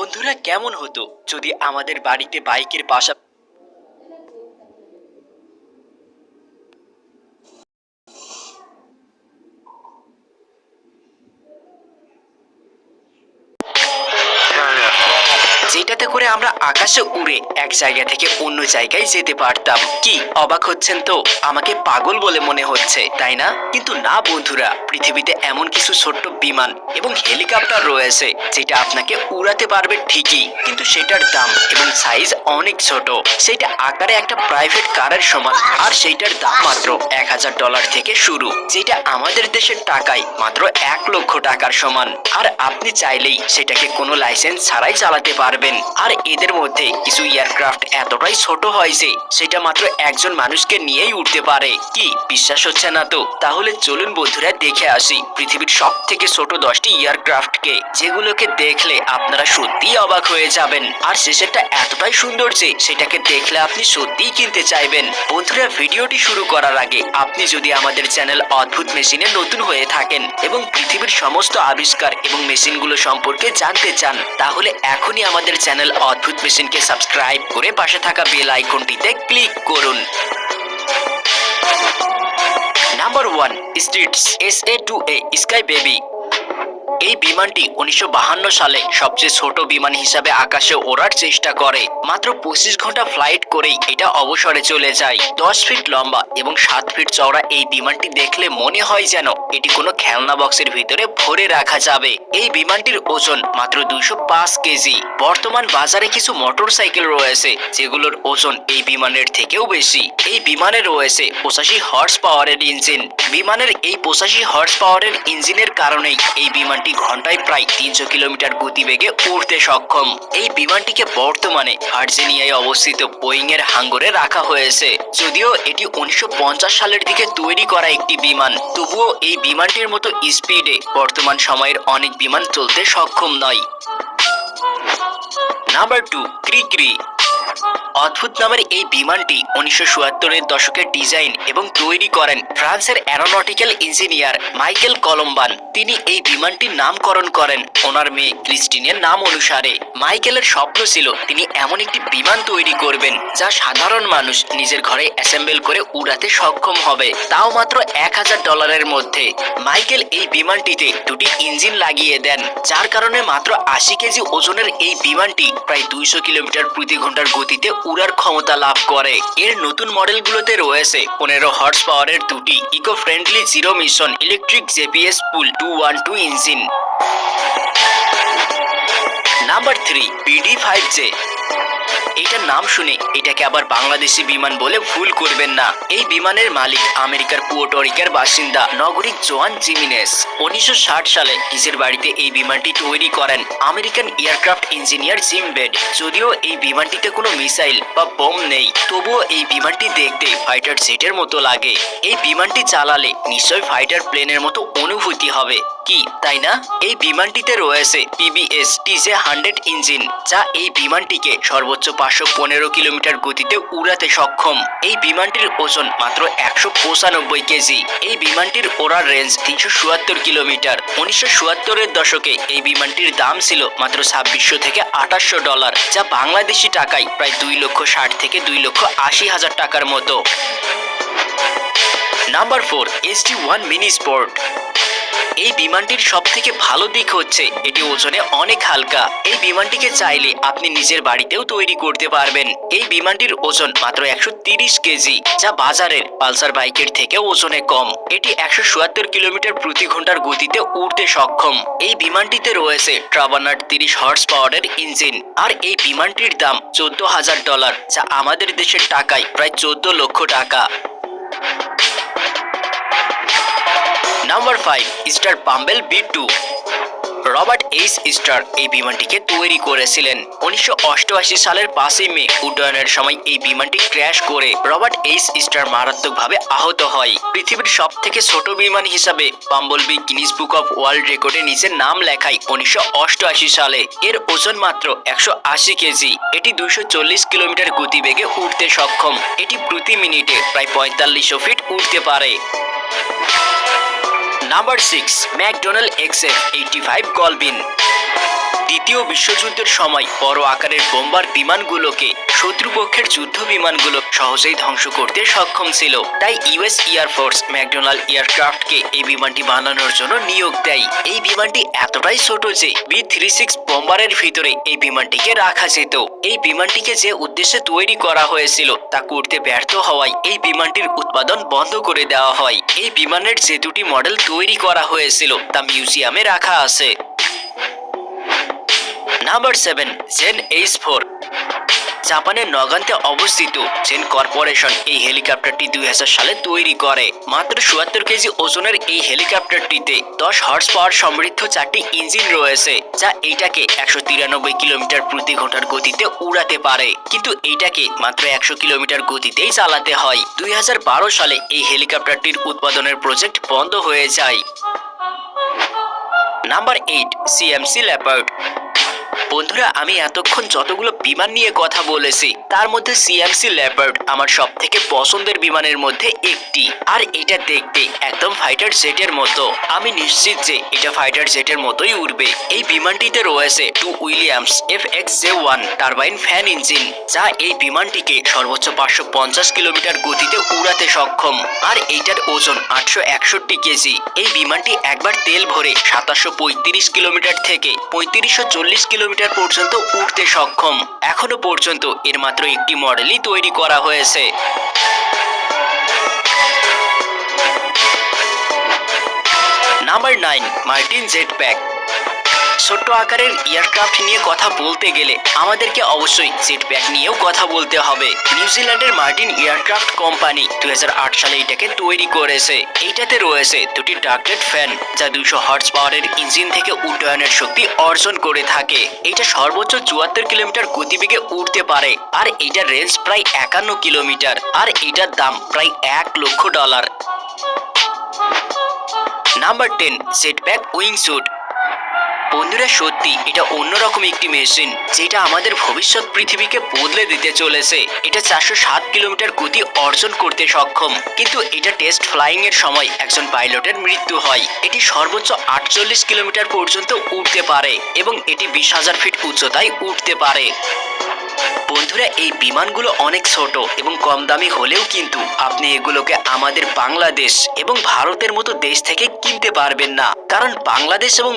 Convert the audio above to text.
বন্ধুরা কেমন হতো যদি আমাদের বাড়িতে বাইকের পাশা যেটাতে করে আমরা আকাশে উড়ে এক জায়গা থেকে অন্য জায়গায় যেতে পারতাম। কি অবাক হচ্ছেন তো? আমাকে পাগল বলে মনে হচ্ছে, তাই না? কিন্তু না বন্ধুরা, পৃথিবীতে এমন কিছু ছোট্ট বিমান এবং হেলিকপ্টার রয়েছে যেটা আপনাকে উড়াতে পারবে ঠিকই, কিন্তু সেটার দাম এবং সাইজ অনেক ছোট। সেটা আকারে একটা প্রাইভেট কারের সমান, আর সেইটার দাম মাত্র $1000 থেকে শুরু, যেটা আমাদের দেশের টাকায় মাত্র 1 লক্ষ টাকার সমান। আর আপনি চাইলেই সেটাকে কোনো লাইসেন্স ছাড়াই চালাতে পারবেন। আর এদের মধ্যে কিছু এয়ারক্রাফট এতটাই ছোট হয় যে সেটা মাত্র একজন মানুষকে নিয়েই উঠতে পারে। কি বিশ্বাস হচ্ছে না তো? তাহলে চলুন বন্ধুরা দেখে আসি পৃথিবীর সব থেকে ছোট 10টি এয়ারক্রাফটকে, যেগুলোকে দেখলে আপনারা সত্যিই অবাক হয়ে যাবেন। আর শেষেরটা এতটাই সুন্দর যে সেটাকে দেখলে আপনি সত্যিই কিনতে চাইবেন। বন্ধুরা, ভিডিওটি শুরু করার আগে আপনি যদি আমাদের চ্যানেল অদ্ভুত মেশিনে নতুন হয়ে থাকেন এবং পৃথিবীর সমস্ত আবিষ্কার এবং মেশিনগুলো সম্পর্কে জানতে চান, তাহলে এখনই আমাদের চ্যানেল অদ্ভুত মেশিনকে সাবস্ক্রাইব করে পাশে থাকা বেল আইকনটিতে ক্লিক করুন। Number 1, streets SA-2A sky baby. এই বিমানটি 1952 সালে সবচেয়ে ছোট বিমান হিসাবে আকাশে ওড়ার চেষ্টা করে। মাত্র 25 ঘন্টা ফ্লাইট করেই এটা অবসরে চলে যায়। 10 ফিট লম্বা এবং 7 ফিট চওড়া এই বিমানটি দেখলে মনে হয় যেন এটি কোনো খেলনা বক্সের ভিতরে ভরে রাখা যাবে। এই বিমানটির ওজন মাত্র 205 কেজি। বর্তমান বাজারে কিছু মোটরসাইকেল রয়েছে যেগুলোর ওজন এই বিমানের থেকেও বেশি। এই বিমানে রয়েছে 85 হর্স পাওয়ারের ইঞ্জিন। বিমানের এই 85 হর্স পাওয়ারের ইঞ্জিনের কারণেই এই বিমানটি ঘন্টায় প্রায় 300 কিলোমিটার গতিবেগে উড়তে সক্ষম। এই বিমানটিকে বর্তমানে ভার্জিনিয়ায় অবস্থিত বোয়িং এর হাঙ্গরে রাখা হয়েছে। যদিও এটি 1950 সালের দিকে তৈরি করা একটি বিমান, তবুও এই বিমানটির মতো স্পিডে বর্তমান সময়ের অনেক বিমান চলতে সক্ষম নয়। নাম্বার 2, ক্রি-ক্রি। অদ্ভুত নামের এই বিমানটি 1977-এর দশকের ডিজাইন এবং তৈরি করেন ফ্রান্সের অ্যারোনটিক্যাল ইঞ্জিনিয়ার মাইকেল কলম্বান। তিনি এই বিমানটির নামকরণ করেন ওনার মেয়ে ক্রিস্টিনের নাম অনুসারে। মাইকেলের স্বপ্ন ছিল তিনি এমন একটি বিমান তৈরি করবেন যা সাধারণ মানুষ নিজের ঘরে অ্যাসেম্বল করে উড়াতে সক্ষম হবে, তাও মাত্র $1000-এর মধ্যে। মাইকেল এই বিমানটিতে দুটি ইঞ্জিন লাগিয়ে দেন, যার কারণে মাত্র 80 কেজি ওজনের এই বিমানটি প্রায় 200 কিলোমিটার প্রতি ঘন্টার গতিতে উড়ার ক্ষমতা লাভ করে। এর নতুন মডেলগুলোতে রয়েছে 15 হর্স পাওয়ারের দুটি eco friendly zero mission electric JPS pool 212 engine. Number 3, BD-5J। এটার নাম শুনে এটাকে আবার বাংলাদেশি বিমান বলে ভুল করবেন না। এই বিমানের মালিক আমেরিকার পুয়ের্টো-রিকোর বাসিন্দা নাগরিক জোয়ান জিমিনেস। 1960 সালে নিজের বাড়িতে এই বিমানটি তৈরি করেন American aircraft engineer gym bed. যদিও এই বিমানটিতে কোনো মিসাইল বা বোম নেই, তবুও এই বিমানটি দেখতে ফাইটার জেটের মতো লাগে। এই বিমানটি চালালে নিশ্চয় ফাইটার প্লেনের মতো অনুভূতি হবে, কি তাই না? এই বিমানটিতে রয়েছে PBS TJ-100 ইঞ্জিন, যা এই বিমানটিকে সর্বোচ্চ 515 কিলোমিটার গতিতে উড়াতে সক্ষম। এই বিমানটির ওজন মাত্র 195 কেজি। এই বিমানটির ওড়ার রেঞ্জ 377 কিলোমিটার। 1977-এর দশকে এই বিমানটির দাম ছিল মাত্র $2600 থেকে $2800, যা বাংলাদেশি টাকায় প্রায় 2,60,000 থেকে 2,80,000 টাকার মতো। Number 4, ST-1 mini sport. এই বিমানটির সব থেকে ভালো দিক হচ্ছে এটি ওজনে অনেক হালকা। এই বিমানটিকে চাইলে আপনি নিজের বাড়িতেও তৈরি করতে পারবেন। এই বিমানটির ওজন মাত্র 130 কেজি, যা বাজারের পালসার বাইকের থেকে ওজনে কম। এটি 177 কিলোমিটার প্রতি ঘন্টার গতিতে উড়তে সক্ষম। এই বিমানটিতে রয়েছে ট্রাভানাট 30 হর্স পাওয়ারের ইঞ্জিন। আর এই বিমানটির দাম $14,000, যা আমাদের দেশের টাকায় প্রায় 14 লক্ষ টাকা। Number 5, star bumble B-2। Robert H star এই বিমানটিকে তৈরি করেছিলেন। 1988 সালের 5 মে উড্ডয়নের সময় এই বিমানটি ক্র্যাশ করে রবার্ট এইচ স্টার মারাত্মকভাবে আহত হয়। পৃথিবীর সব থেকে ছোট বিমান হিসাবে Bumblebee Guinness book of world রেকর্ডে নিজের নাম লেখায় 1988 সালে। এর ওজন মাত্র 180 কেজি। এটি 240 কিলোমিটার গতিবেগে উড়তে সক্ষম। এটি প্রতি মিনিটে প্রায় 4500 ফিট উড়তে পারে। Number 6, McDonald XF-85 Goblin. দ্বিতীয় বিশ্বযুদ্ধের সময় বড় আকারের বোম্বার বিমানগুলোকে শত্রুপক্ষের যুদ্ধ বিমানগুলো সহজেই ধ্বংস করতে সক্ষম ছিল। তাই ইউএস এয়ারফোর্স ম্যাকডোনাল্ড এয়ারক্রাফটকে এই বিমানটি বানানোর জন্য নিয়োগ দেয়। এই বিমানটি এতটাই ছোট যে B-36 বোম্বারের ভিতরে এই বিমানটিকে রাখা যেত। এই বিমানটিকে যে উদ্দেশ্যে তৈরি করা হয়েছিল তা করতে ব্যর্থ হওয়ায় এই বিমানটির উৎপাদন বন্ধ করে দেওয়া হয়। এই বিমানের যে দুটি মডেল তৈরি করা হয়েছিল তা মিউজিয়ামে রাখা আছে। নাম্বার 7, জেন H-4। জাপানের নগান্তে অবস্থিত জেন কর্পোরেশন এই হেলিকপ্টারটি 2000 সালে তৈরি করে। মাত্র ৭৪ কেজি ওজনের এই হেলিকপ্টারটিতে 10 হর্স পাওয়ার সমৃদ্ধ 4টি ইঞ্জিন রয়েছে, যা এইটাকে 193 কিলোমিটার প্রতি ঘন্টার গতিতে উড়াতে পারে। কিন্তু এইটাকে মাত্র 100 কিলোমিটার গতিতেই চালাতে হয়। 2012 সালে এই হেলিকপ্টারটির উৎপাদনের প্রজেক্ট বন্ধ হয়ে যায়। Number 8, CMC leopard. বন্ধুরা, আমি এতক্ষণ যতগুলো বিমান নিয়ে কথা বলেছি তার মধ্যে CMC লেপার্ড আমার সব থেকে পছন্দের বিমানের মধ্যে একটি। আর এটা দেখতে একদম ফাইটার জেটের মতো। আমি নিশ্চিত যে এটা ফাইটার জেটের মতোই উড়বে। এই বিমানটিতে রয়েছে 2 Williams FXJ-1 turbine fan engine, যা এই বিমানটিকে সর্বোচ্চ 550 কিলোমিটার গতিতে উড়াতে সক্ষম। আর এইটার ওজন 861 কেজি। এই বিমানটি একবার তেল ভরে 2735 কিলোমিটার থেকে 3540 কিলোমিটার পর্যন্ত উঠতে সক্ষম। এখনো পর্যন্ত এর মাত্র একটি মডেলই তৈরি করা হয়েছে। Number 9, Martin Jetpack. ছোট্ট আকারের এয়ারক্রাফট নিয়ে কথা বলতে গেলে আমাদেরকে অবশ্যই জেটপ্যাক নিয়েও কথা বলতে হবে। নিউজিল্যান্ডের মার্টিন এয়ারক্রাফট কোম্পানি 2008 সালে এটাকে তৈরি করেছে। এইটাতে রয়েছে দুটি ডাকটেড ফ্যান, যা 200 হর্স পাওয়ারের ইঞ্জিন থেকে উড্ডয়নের শক্তি অর্জন করে থাকে। এটা সর্বোচ্চ 74 কিলোমিটার গতিবেগে উড়তে পারে। আর এটার রেঞ্জ প্রায় 51 কিলোমিটার। আর এটার দাম প্রায় $1 লক্ষ। Number 10, Jetpack wingsuit. বন্ধুরা, সত্যি এটা অন্যরকম একটি মেশিন, যেটা আমাদের ভবিষ্যৎ পৃথিবীকে বদলে দিতে চলেছে। এটা 407 কিলোমিটার গতি অর্জন করতে সক্ষম, কিন্তু এটা টেস্ট ফ্লাইং এর সময় একজন পাইলটের মৃত্যু হয়। এটি সর্বোচ্চ 48 কিলোমিটার পর্যন্ত উঠতে পারে এবং এটি 20,000 ফিট উচ্চতায় উঠতে পারে। বন্ধুরা, এই বিমানগুলো অনেক ছোট এবং কম দামি হলেও কিন্তু আপনি এগুলোকে আমাদের বাংলাদেশ এবং ভারতের মতো দেশ থেকে কিনতে পারবেন না, কারণ বাংলাদেশ এবং